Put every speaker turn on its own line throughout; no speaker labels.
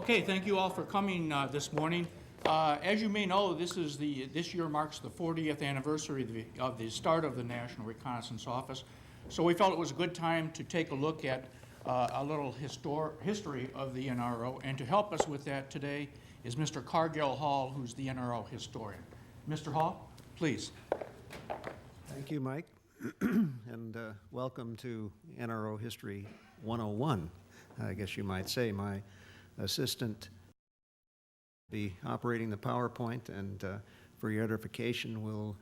Okay, thank you all for coming this morning. As you may know, this year marks the 40th anniversary of the start of the National Reconnaissance Office. So we felt it was a good time to take a look at a little history of the NRO. And to help us with that today is Mr. Cargill Hall, who's the NRO historian. Mr. Hall, please.
Thank you, Mike. And welcome to NRO History 101, I guess you might say. My assistant will be operating the PowerPoint, and for your edification, will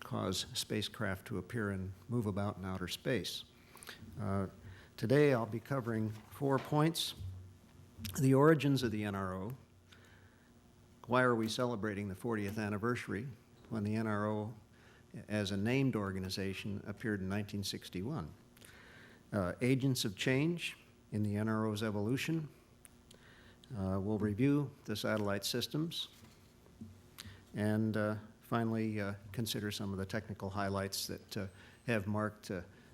cause spacecraft to appear and move about in outer space. Today, I'll be covering 4 points: the origins of the NRO, why are we celebrating the 40th anniversary when the NRO as a named organization appeared in 1961, agents of change in the NRO's evolution. We'll review the satellite systems, and finally consider some of the technical highlights that have marked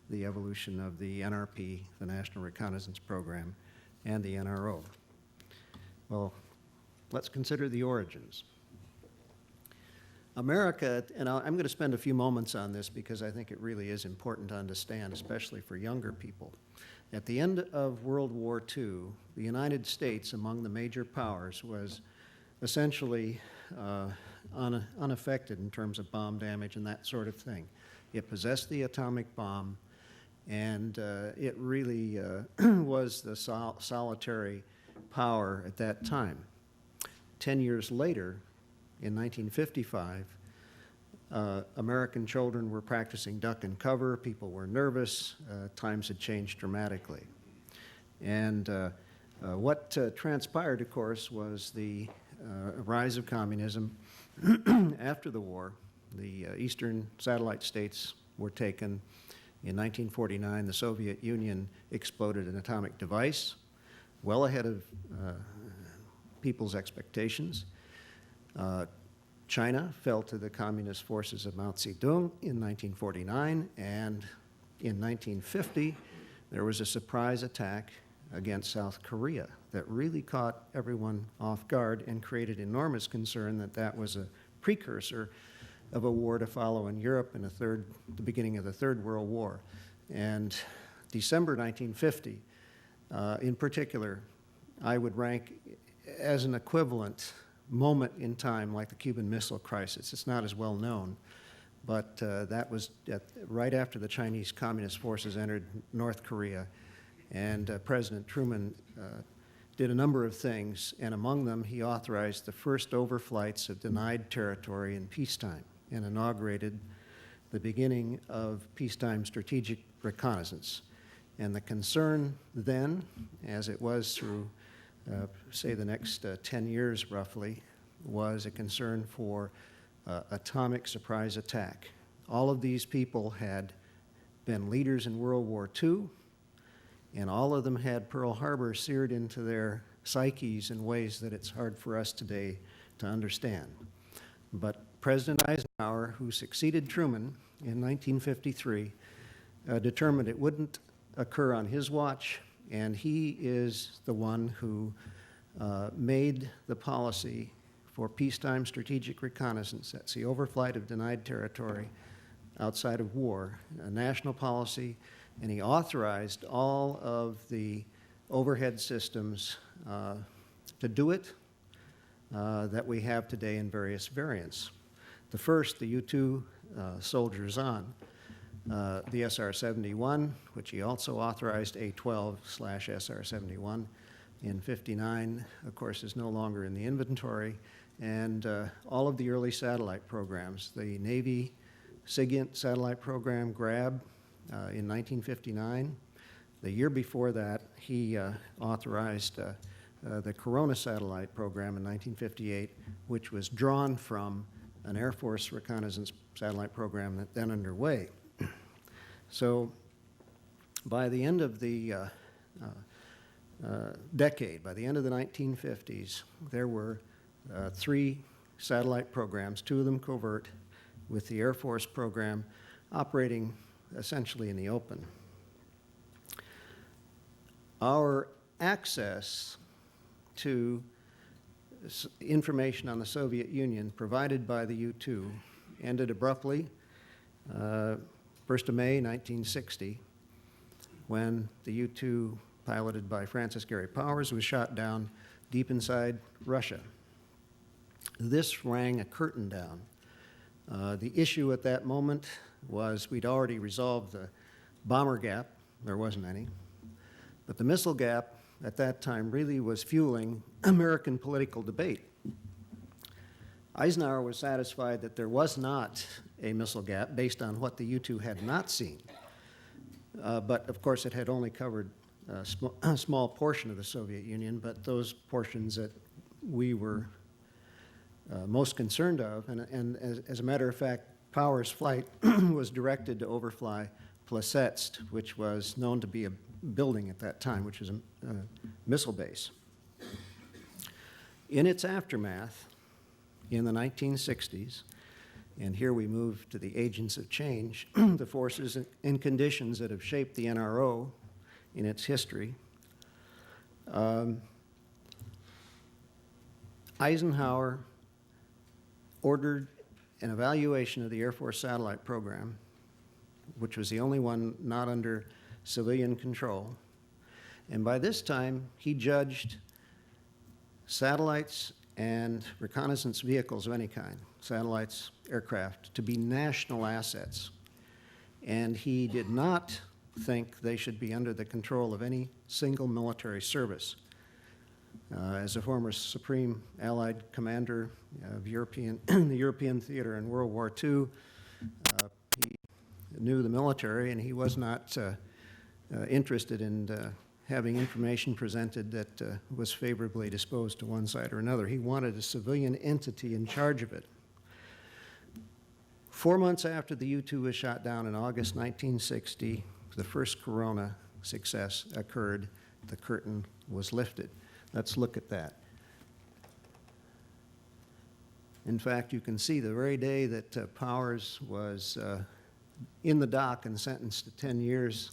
the evolution of the NRP, the National Reconnaissance Program, and the NRO. Well, let's consider the origins. America, and I'm going to spend a few moments on this because I think it really is important to understand, especially for younger people. At the end of World War II, the United States, among the major powers, was essentially unaffected in terms of bomb damage and that sort of thing. It possessed the atomic bomb, and it really was the solitary power at that time. 10 years later, in 1955, American children were practicing duck and cover. People were nervous. Times had changed dramatically. And what transpired, of course, was the rise of communism. After the war, the eastern satellite states were taken. In 1949, the Soviet Union exploded an atomic device, well ahead of people's expectations. China fell to the communist forces of Mao Zedong in 1949, and in 1950, there was a surprise attack against South Korea that really caught everyone off guard and created enormous concern that that was a precursor of a war to follow in Europe in the beginning of the Third World War. And December 1950, in particular, I would rank as an equivalent moment in time like the Cuban Missile Crisis. It's not as well known, but that was right after the Chinese Communist forces entered North Korea, and President Truman did a number of things, and among them he authorized the first overflights of denied territory in peacetime and inaugurated the beginning of peacetime strategic reconnaissance. And the concern then, as it was through say the next 10 years roughly, was a concern for atomic surprise attack. All of these people had been leaders in World War II, and all of them had Pearl Harbor seared into their psyches in ways that it's hard for us today to understand. But President Eisenhower, who succeeded Truman in 1953, determined it wouldn't occur on his watch, and he is the one who made the policy for peacetime strategic reconnaissance. That's the overflight of denied territory outside of war, a national policy, and he authorized all of the overhead systems to do it that we have today in various variants. The first, the U-2 soldiers on, the SR-71, which he also authorized, A-12/SR-71 in '59, of course, is no longer in the inventory, and all of the early satellite programs, the Navy SIGINT satellite program, GRAB, in 1959. The year before that, he authorized the Corona satellite program in 1958, which was drawn from an Air Force reconnaissance satellite program that then underway. So by the end of the decade, by the end of the 1950s, there were 3 satellite programs, 2 of them covert, with the Air Force program operating essentially in the open. Our access to information on the Soviet Union provided by the U-2 ended abruptly, 1st of May, 1960, when the U-2, piloted by Francis Gary Powers, was shot down deep inside Russia. This rang a curtain down. The issue at that moment was we'd already resolved the bomber gap. There wasn't any. But the missile gap at that time really was fueling American political debate. Eisenhower was satisfied that there was not a missile gap based on what the U-2 had not seen. But of course, it had only covered a small portion of the Soviet Union, but those portions that we were most concerned of, and as a matter of fact, Powers' flight was directed to overfly Plesetsk, which was known to be a building at that time, which was a missile base. In its aftermath, in the 1960s, and here we move to the agents of change, the forces and conditions that have shaped the NRO in its history, Eisenhower ordered an evaluation of the Air Force satellite program, which was the only one not under civilian control. And by this time, he judged satellites and reconnaissance vehicles of any kind, satellites, aircraft, to be national assets. And he did not think they should be under the control of any single military service. As a former Supreme Allied Commander of the European theater in World War II, he knew the military, and he was not interested in having information presented that was favorably disposed to one side or another. He wanted a civilian entity in charge of it. 4 months after the U-2 was shot down in August 1960, the first Corona success occurred. The curtain was lifted. Let's look at that. In fact, you can see the very day that Powers was in the dock and sentenced to 10 years,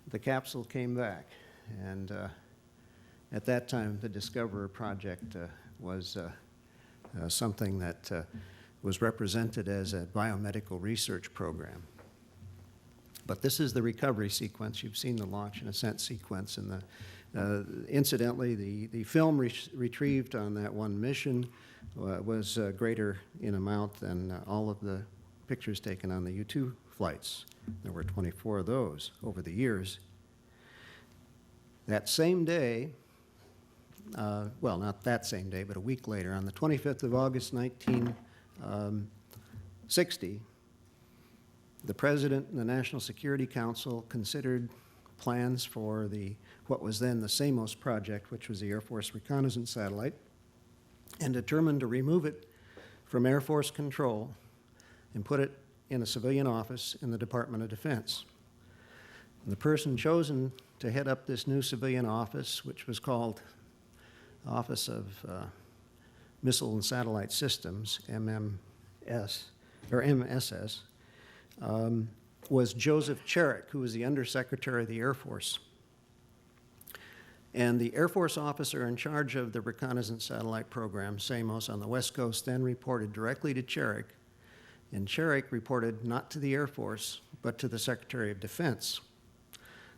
the capsule came back. And at that time, the Discoverer Project was something that was represented as a biomedical research program. But this is the recovery sequence. You've seen the launch and ascent sequence. And incidentally, the film retrieved on that one mission was greater in amount than all of the pictures taken on the U-2 flights. There were 24 of those over the years. That same day, well, not that same day, but a week later, on the 25th of August, 1960, the President and the National Security Council considered plans for what was then the SAMOS project, which was the Air Force Reconnaissance Satellite, and determined to remove it from Air Force control and put it in a civilian office in the Department of Defense. And the person chosen to head up this new civilian office, which was called Office of Missile and Satellite Systems, MSS, was Joseph Cherick, who was the Undersecretary of the Air Force. And the Air Force officer in charge of the reconnaissance satellite program, SAMOS, on the West Coast then reported directly to Cherick, and Cherick reported not to the Air Force, but to the Secretary of Defense.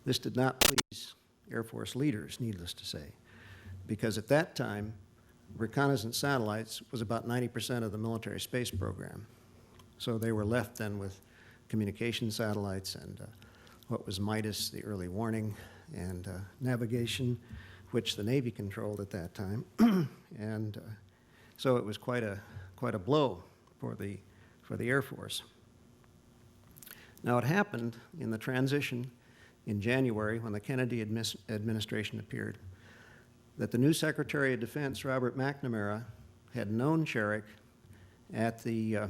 This did not please Air Force leaders, needless to say, because at that time, reconnaissance satellites was about 90% of the military space program. So they were left then with communication satellites and what was MIDAS, the early warning, and navigation, which the Navy controlled at that time. And so it was quite a blow for the Air Force. Now it happened in the transition in January when the Kennedy administration appeared that the new Secretary of Defense, Robert McNamara, had known Cherick at the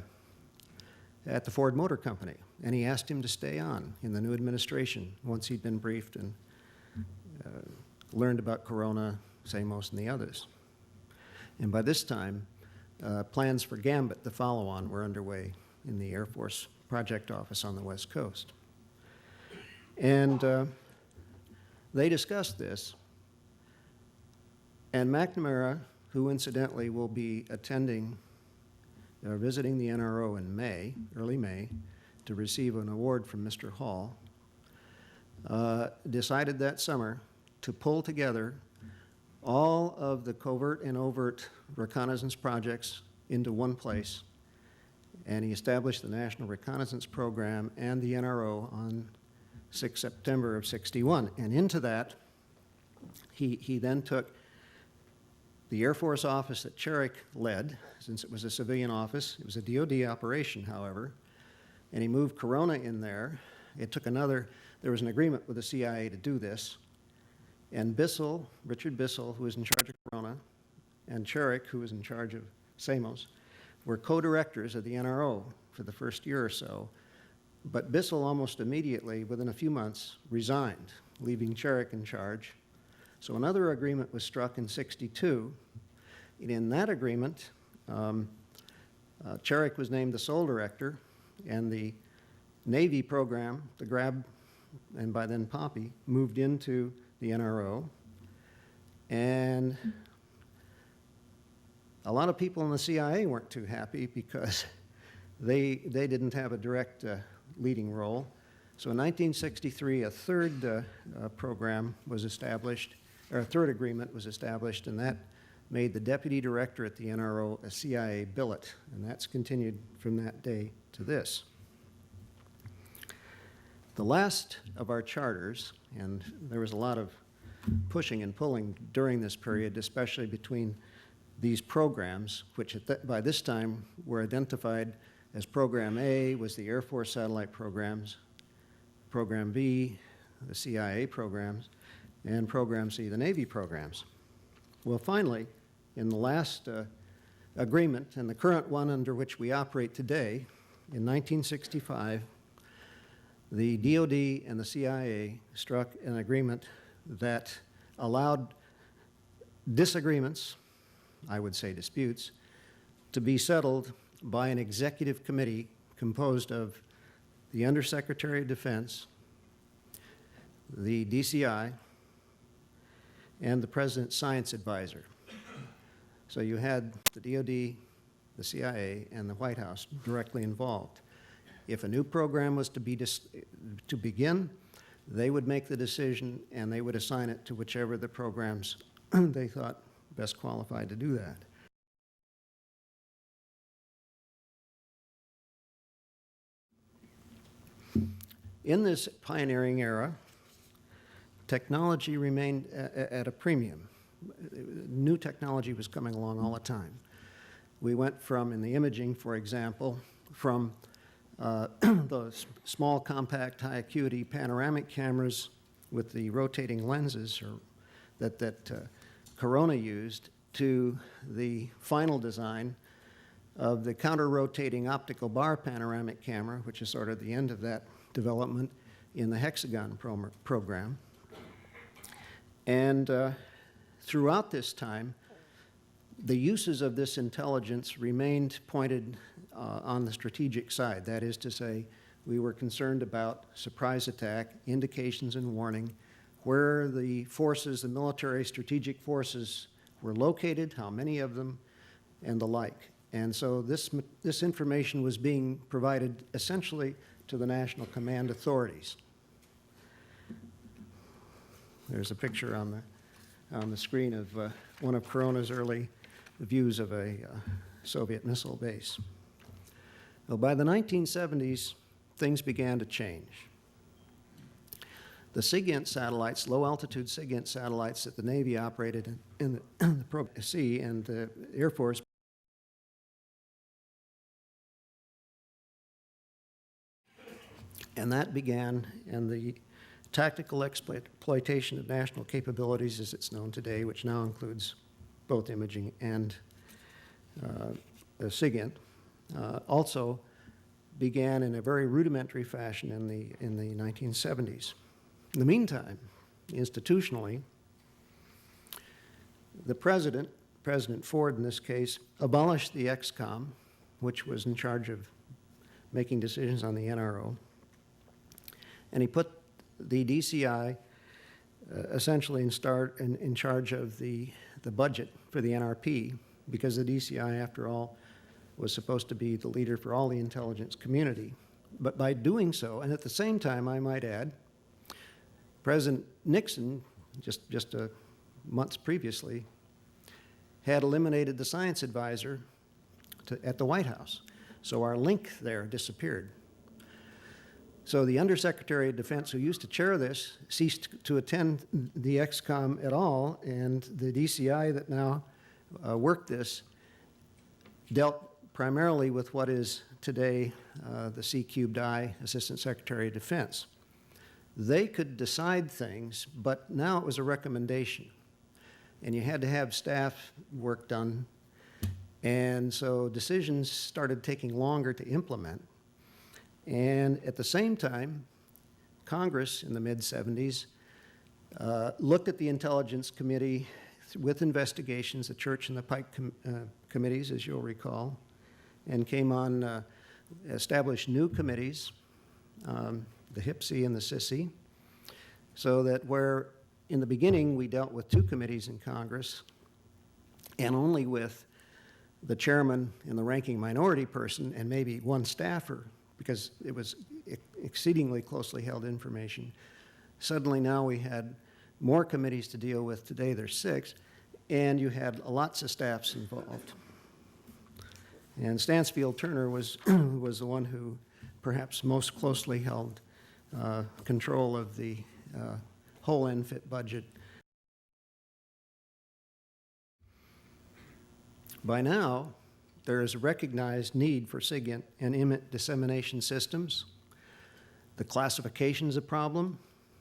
Ford Motor Company, and he asked him to stay on in the new administration once he'd been briefed and learned about Corona, SAMOS, and the others. And by this time, plans for Gambit, the follow-on, were underway in the Air Force Project Office on the West Coast. And they discussed this, and McNamara who incidentally will be attending or visiting the NRO in May, early May, to receive an award from Mr. Hall, decided that summer to pull together all of the covert and overt reconnaissance projects into one place, and he established the National Reconnaissance Program and the NRO on 6 September of '61. And into that, he then took the Air Force office that Cherrick led, since it was a civilian office. It was a DOD operation, however, and he moved Corona in there. It took another, there was an agreement with the CIA to do this, and Bissell, Richard Bissell, who was in charge of Corona, and Cherrick, who was in charge of Samos, were co-directors of the NRO for the first year or so. But Bissell almost immediately, within a few months, resigned, leaving Cherrick in charge. So another agreement was struck in '62. And in that agreement, Cherrick was named the sole director, and the Navy program, the GRAB, and by then Poppy, moved into the NRO. And a lot of people in the CIA weren't too happy because they didn't have a direct leading role. So in 1963, a third program was established, or a third agreement was established, and that made the deputy director at the NRO a CIA billet, and that's continued from that day to this. The last of our charters, and there was a lot of pushing and pulling during this period, especially between these programs, which by this time were identified as Program A was the Air Force satellite programs, Program B, the CIA programs, and Program C, the Navy programs. Well, finally, in the last agreement, and the current one under which we operate today, in 1965, the DOD and the CIA struck an agreement that allowed disagreements, I would say disputes, to be settled by an executive committee composed of the Undersecretary of Defense, the DCI, and the President's Science Advisor. So you had the DOD, the CIA, and the White House directly involved. If a new program was to begin, they would make the decision and they would assign it to whichever the programs they thought best qualified to do that. In this pioneering era, technology remained at a premium. New technology was coming along all the time. We went from, in the imaging, for example, from those small, compact, high acuity panoramic cameras with the rotating lenses that Corona used to the final design of the counter-rotating optical bar panoramic camera, which is sort of the end of that development in the hexagon program. And throughout this time, the uses of this intelligence remained pointed on the strategic side. That is to say, we were concerned about surprise attack, indications and warning, where the forces, the military strategic forces were located, how many of them, and the like. And so this information was being provided essentially to the National Command authorities. There's a picture on the screen of one of Corona's early views of a Soviet missile base. Well, by the 1970s, things began to change. The SIGINT satellites, low-altitude SIGINT satellites that the Navy operated in the sea and the Air Force and that began, and the tactical exploitation of national capabilities as it's known today, which now includes both imaging and SIGINT, also began in a very rudimentary fashion in the 1970s. In the meantime, institutionally, the President Ford in this case, abolished the XCOM, which was in charge of making decisions on the NRO, and he put the DCI essentially in charge of the the budget for the NRP because the DCI, after all, was supposed to be the leader for all the intelligence community. But by doing so, and at the same time, I might add, President Nixon, just months previously, had eliminated the science advisor at the White House. So our link there disappeared. So the Undersecretary of Defense, who used to chair this, ceased to attend the XCOM at all, and the DCI that now worked this dealt primarily with what is today the C-cubed-I Assistant Secretary of Defense. They could decide things, but now it was a recommendation. And you had to have staff work done. And so decisions started taking longer to implement. And at the same time, Congress in the mid-70s looked at the Intelligence Committee with investigations, the Church and the Pike committees, as you'll recall, and came on, established new committees, the HIPSI and the SISI, so that where in the beginning we dealt with two committees in Congress and only with the chairman and the ranking minority person and maybe one staffer because it was exceedingly closely held information. Suddenly now we had more committees to deal with. Today there's 6, and you had lots of staffs involved. And Stansfield Turner was, was the one who perhaps most closely held control of the whole NFIT budget. By now, there is a recognized need for SIGINT and IMIT dissemination systems. The classification is a problem.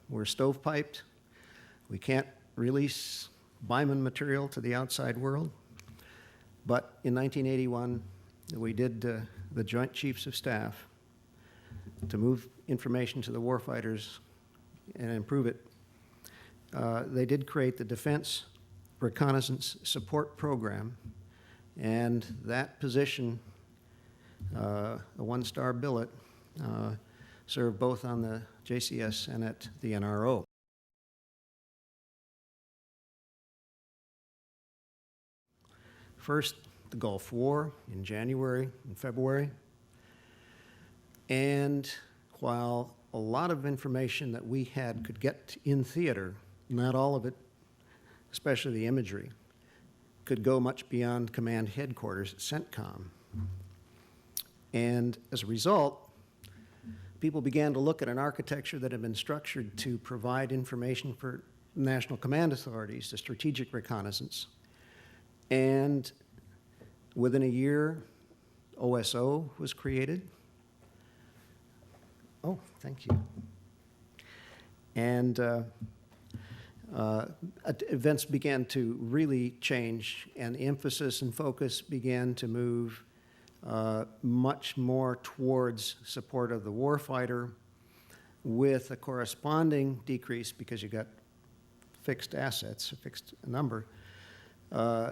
We're stovepiped. We can't release Byman material to the outside world. But in 1981, we did the Joint Chiefs of Staff to move information to the warfighters and improve it. They did create the Defense Reconnaissance Support Program, and that position, a one-star billet, served both on the JCS and at the NRO. First, the Gulf War in January and February. And while a lot of information that we had could get in theater, not all of it, especially the imagery, could go much beyond command headquarters at CENTCOM. And as a result, people began to look at an architecture that had been structured to provide information for national command authorities, the strategic reconnaissance. And within a year, OSO was created. Oh, thank you. And events began to really change, and emphasis and focus began to move much more towards support of the warfighter, with a corresponding decrease, because you got fixed assets, a fixed number,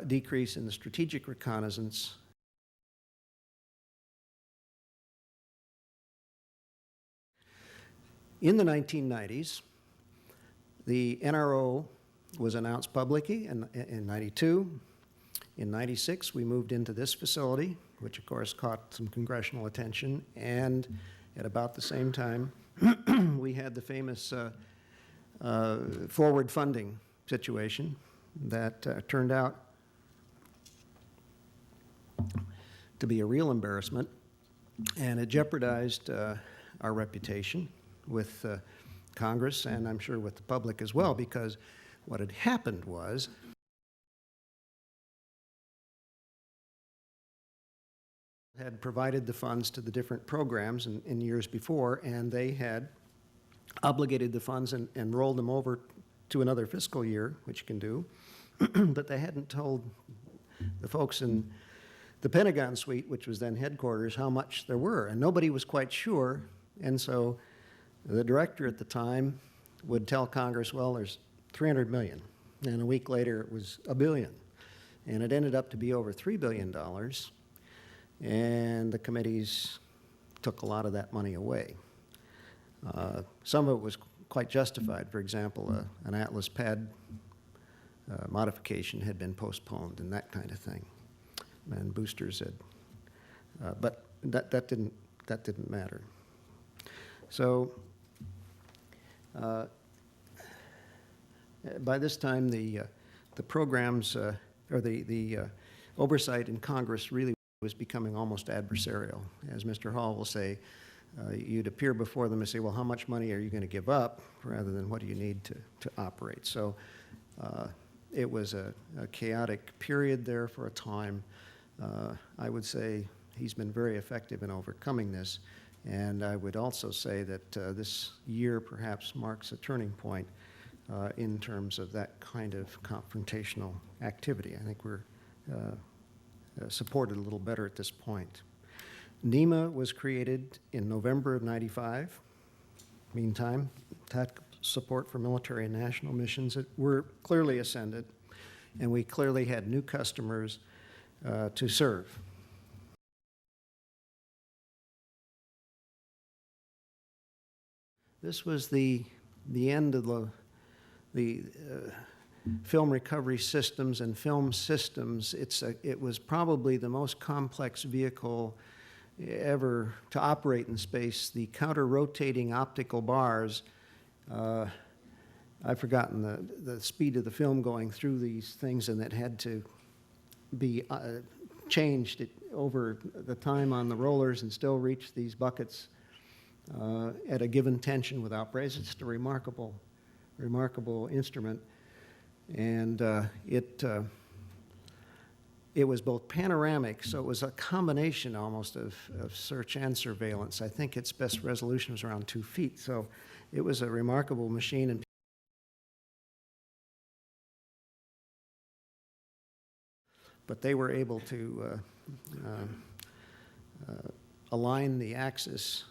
decrease in the strategic reconnaissance. In the 1990s, the NRO was announced publicly in 92. In 96, we moved into this facility, which of course caught some congressional attention, and at about the same time, we had the famous forward funding situation that turned out to be a real embarrassment, and it jeopardized our reputation with Congress, and I'm sure with the public as well, because what had happened was had provided the funds to the different programs in years before, and they had obligated the funds and rolled them over to another fiscal year, which you can do, but they hadn't told the folks in the Pentagon suite, which was then headquarters, how much there were, and nobody was quite sure, and so the director at the time would tell Congress, well, there's $300 million, and a week later it was $1 billion, and it ended up to be over $3 billion, and the committees took a lot of that money away. Some of it was quite justified. For example, an Atlas pad modification had been postponed and that kind of thing. And boosters had, but that didn't matter. So by this time, the programs or the oversight in Congress really was becoming almost adversarial. As Mr. Hall will say, you'd appear before them and say, well, how much money are you going to give up, rather than what do you need to operate? So it was a chaotic period there for a time. I would say he's been very effective in overcoming this, and I would also say that this year perhaps marks a turning point in terms of that kind of confrontational activity. I think we're supported a little better at this point. NEMA was created in November of '95. Meantime, tactical support for military and national missions were clearly ascended, and we clearly had new customers to serve. This was the end of the film recovery systems and film systems. It was probably the most complex vehicle ever to operate in space. The counter-rotating optical bars, I've forgotten the speed of the film going through these things, and that had to be changed over the time on the rollers and still reach these buckets at a given tension without brace. It's just a remarkable instrument. And it was both panoramic, so it was a combination almost of search and surveillance. I think its best resolution was around 2 feet, so it was a remarkable machine. And but they were able to align the axis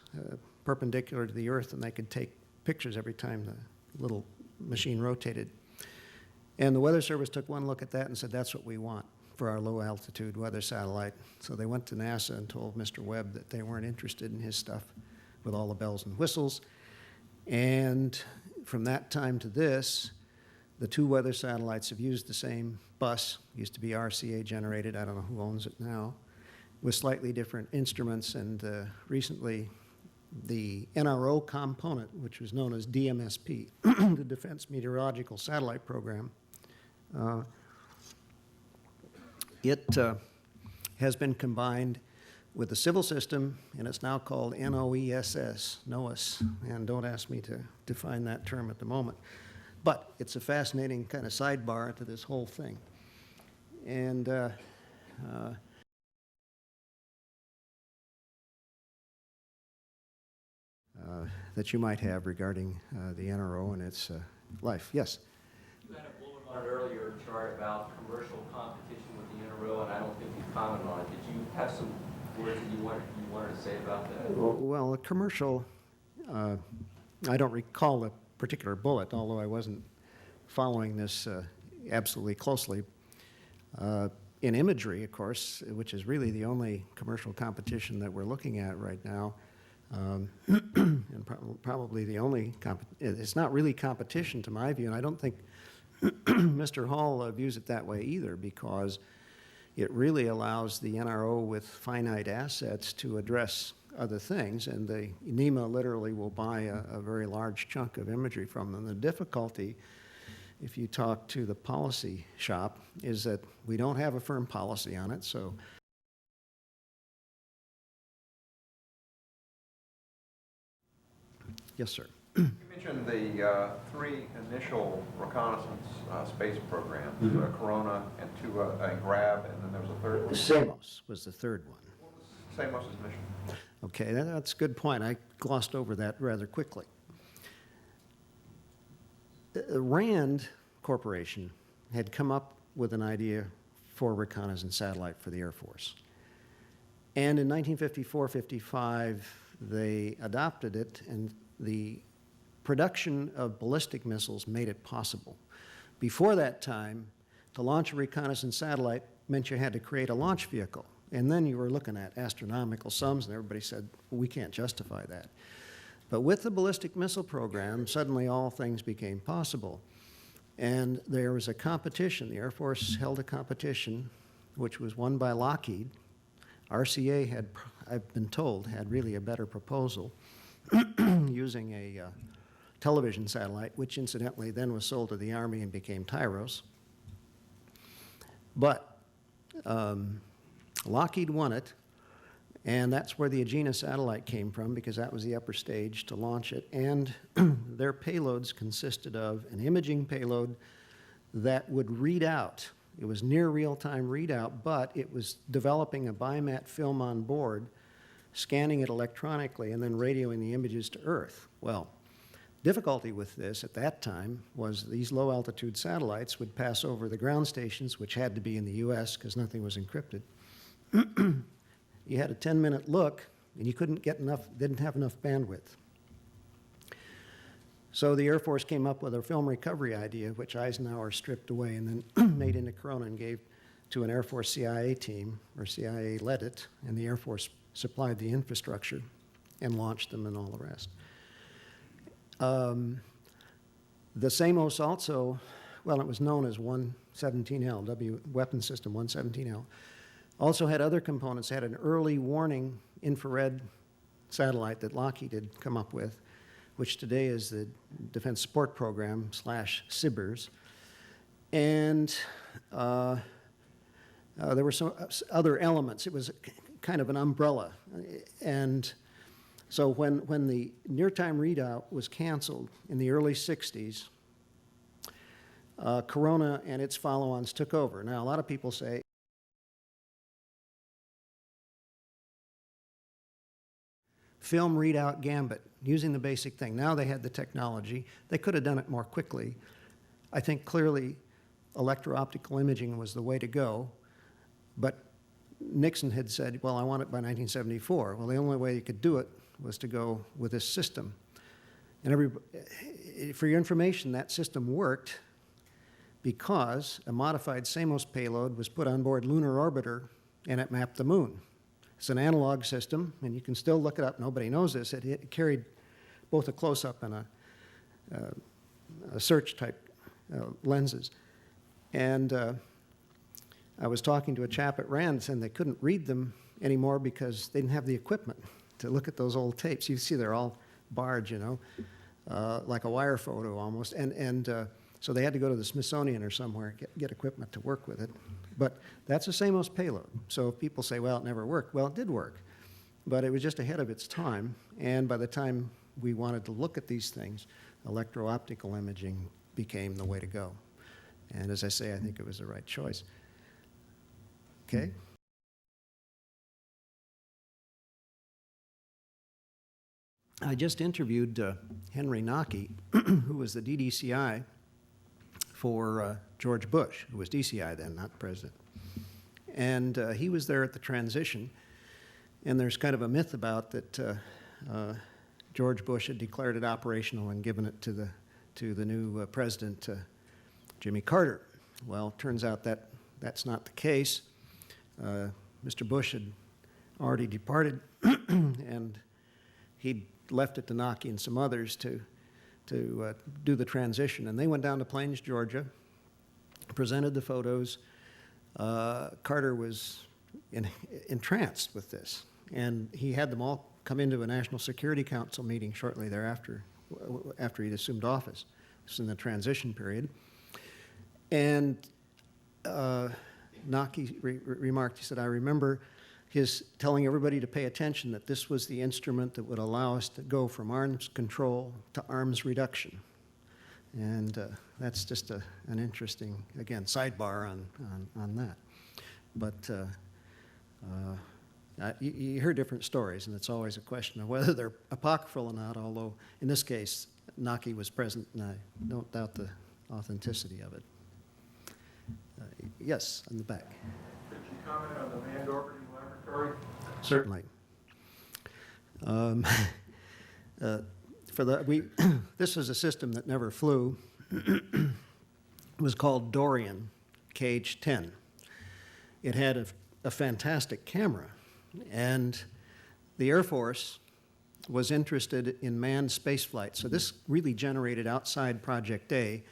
perpendicular to the Earth, and they could take pictures every time the little machine rotated. And the Weather Service took one look at that and said, that's what we want for our low-altitude weather satellite. So they went to NASA and told Mr. Webb that they weren't interested in his stuff with all the bells and whistles. And from that time to this, the two weather satellites have used the same bus. It used to be RCA generated. I don't know who owns it now, with slightly different instruments. And recently, the NRO component, which was known as DMSP, the Defense Meteorological Satellite Program, it has been combined with the civil system, and it's now called NOESS, NOAS, and don't ask me to define that term at the moment. But it's a fascinating kind of sidebar to this whole thing. And that you might have regarding the NRO and its life. Yes?
You had a bullet on an earlier chart about commercial competition with the NRO, and I don't think you commented on it. Did you have some words that you wanted to say about that?
Well, a commercial, I don't recall the particular bullet, although I wasn't following this absolutely closely. In imagery, of course, which is really the only commercial competition that we're looking at right now, and probably the only, it's not really competition to my view, and I don't think Mr. Hall views it that way either, because it really allows the NRO with finite assets to address other things, and the NEMA literally will buy a very large chunk of imagery from them. The difficulty, if you talk to the policy shop, is that we don't have a firm policy on it, so yes, sir.
You mentioned the three initial reconnaissance space programs, Corona and Grab, and then there was a third one.
Samos was the third one.
What was Samos's mission?
Okay, that's a good point. I glossed over that rather quickly. RAND Corporation had come up with an idea for a reconnaissance satellite for the Air Force. And in 1954-55, they adopted it, and the production of ballistic missiles made it possible. Before that time, to launch a reconnaissance satellite meant you had to create a launch vehicle. And then you were looking at astronomical sums, and everybody said, well, we can't justify that. But with the ballistic missile program, suddenly all things became possible. And there was a competition. The Air Force held a competition, which was won by Lockheed. RCA had, I've been told, had really a better proposal using a television satellite, which incidentally then was sold to the Army and became Tyros. But Lockheed won it, and that's where the Agena satellite came from, because that was the upper stage to launch it. And their payloads consisted of an imaging payload that would read out. It was near real-time readout, but it was developing a bimat film on board, scanning it electronically, and then radioing the images to Earth. Well, difficulty with this at that time was these low-altitude satellites would pass over the ground stations, which had to be in the US because nothing was encrypted. You had a 10-minute look, and you couldn't get enough, didn't have enough bandwidth. So the Air Force came up with a film recovery idea, which Eisenhower stripped away and then made into Corona and gave to an Air Force CIA team, or CIA led it, and the Air Force supplied the infrastructure and launched them and all the rest. The SAMOS also, well, it was known as 117L, Weapon System 117L, also had other components. It had an early warning infrared satellite that Lockheed had come up with, which today is the Defense Support Program / SBIRS. And there were some other elements. It was kind of an umbrella. And so when the near-time readout was canceled in the early 60s, Corona and its follow-ons took over. Now, a lot of people say, film readout gambit, using the basic thing. Now they had the technology. They could have done it more quickly. I think clearly electro-optical imaging was the way to go, but Nixon had said, well, I want it by 1974. Well, the only way you could do it was to go with this system. And for your information, that system worked because a modified SAMOS payload was put on board Lunar Orbiter, and it mapped the moon. It's an analog system, and you can still look it up. Nobody knows this. It carried both a close-up and a search-type lenses. And I was talking to a chap at RAND, and they couldn't read them anymore because they didn't have the equipment to look at those old tapes. You see they're all barred, you know, like a wire photo almost. And so they had to go to the Smithsonian or somewhere, get equipment to work with it. But that's a SAMOS payload. So if people say, well, it never worked, well, it did work. But it was just ahead of its time. And by the time we wanted to look at these things, electro-optical imaging became the way to go. And as I say, I think it was the right choice. Okay? I just interviewed Henry Naki, who was the DDCI for George Bush, who was DCI then, not president. And he was there at the transition. And there's kind of a myth about that George Bush had declared it operational and given it to the new president, Jimmy Carter. Well, it turns out that that's not the case. Mr. Bush had already departed, and he'd left it to Naki and some others to do the transition. And they went down to Plains, Georgia, presented the photos. Carter was entranced with this. And he had them all come into a National Security Council meeting shortly thereafter, after he'd assumed office. This was in the transition period. And Naki remarked, he said, I remember his telling everybody to pay attention that this was the instrument that would allow us to go from arms control to arms reduction. And that's just an interesting, again, sidebar on that. But you hear different stories, and it's always a question of whether they're apocryphal or not, although in this case, Naki was present, and I don't doubt the authenticity of it. Yes, in the back.
Could you comment on the manned orbiting laboratory?
Certainly. This is a system that never flew. It was called Dorian KH-10. It had a fantastic camera, and the Air Force was interested in manned spaceflight. So this really generated outside Project A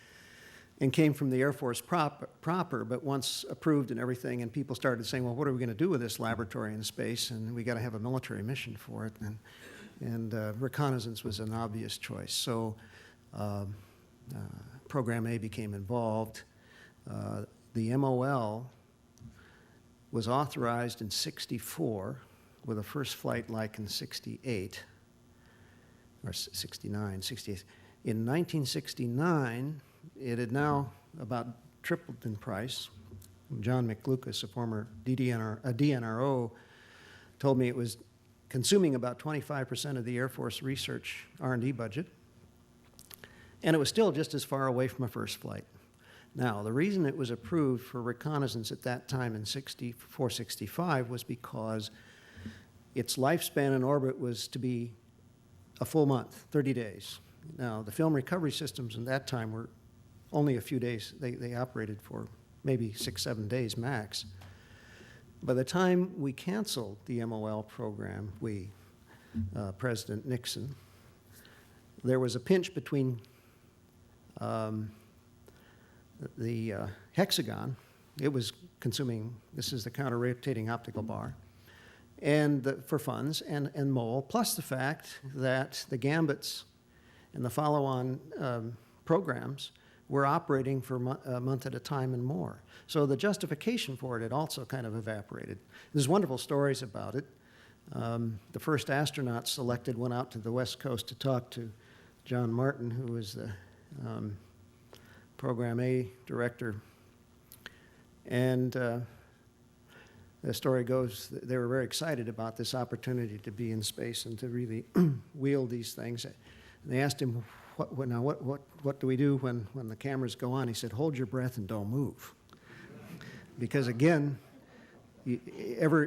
and came from the Air Force proper, but once approved and everything, and people started saying, well, what are we going to do with this laboratory in space? And we got to have a military mission for it. And reconnaissance was an obvious choice. So Program A became involved. The MOL was authorized in '64 with a first flight like in '68, or '69, '68. In 1969, it had now about tripled in price. John McLucas, a former DNRO, told me it was consuming about 25% of the Air Force research R&D budget, and it was still just as far away from a first flight. Now, the reason it was approved for reconnaissance at that time in '64, '65 was because its lifespan in orbit was to be a full month, 30 days. Now, the film recovery systems in that time were only a few days. They operated for maybe 6, 7 days max. By the time we canceled the MOL program, President Nixon, there was a pinch between the hexagon. It was consuming, this is the counter-rotating optical bar, and for funds, and MOL, plus the fact that the gambits and the follow-on programs were operating for a month at a time and more. So the justification for it had also kind of evaporated. There's wonderful stories about it. The first astronaut selected went out to the West Coast to talk to John Martin, who was the Program A director. And the story goes that they were very excited about this opportunity to be in space and to really wield these things. And they asked him, what do we do when the cameras go on? He said, hold your breath and don't move. Because again,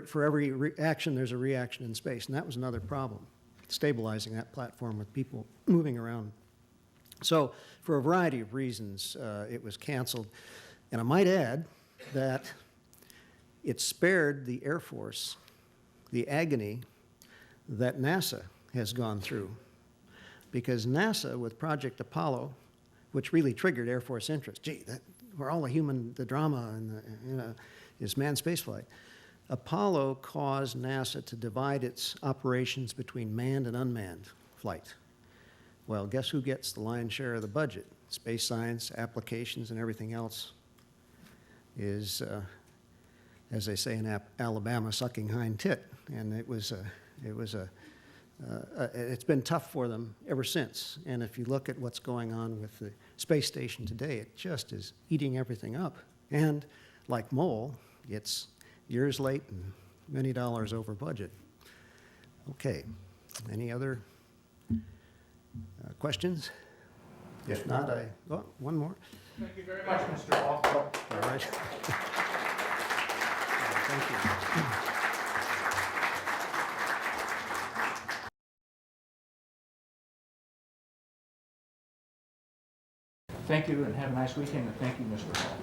for every action, there's a reaction in space. And that was another problem, stabilizing that platform with people moving around. So for a variety of reasons, it was canceled. And I might add that it spared the Air Force the agony that NASA has gone through. Because NASA, with Project Apollo, which really triggered Air Force interest, gee, where all the drama and is manned spaceflight. Apollo caused NASA to divide its operations between manned and unmanned flight. Well, guess who gets the lion's share of the budget? Space science, applications, and everything else is, as they say in Alabama, sucking hind tit. And it's been tough for them ever since. And if you look at what's going on with the space station today, it just is eating everything up. And like MOL, it's years late and many dollars over budget. Okay, any other questions? If not, one more.
Thank you very much, Mr. Hall.
All right. Thank you.
Thank you, and have a nice weekend, and thank you, Mr. Hall.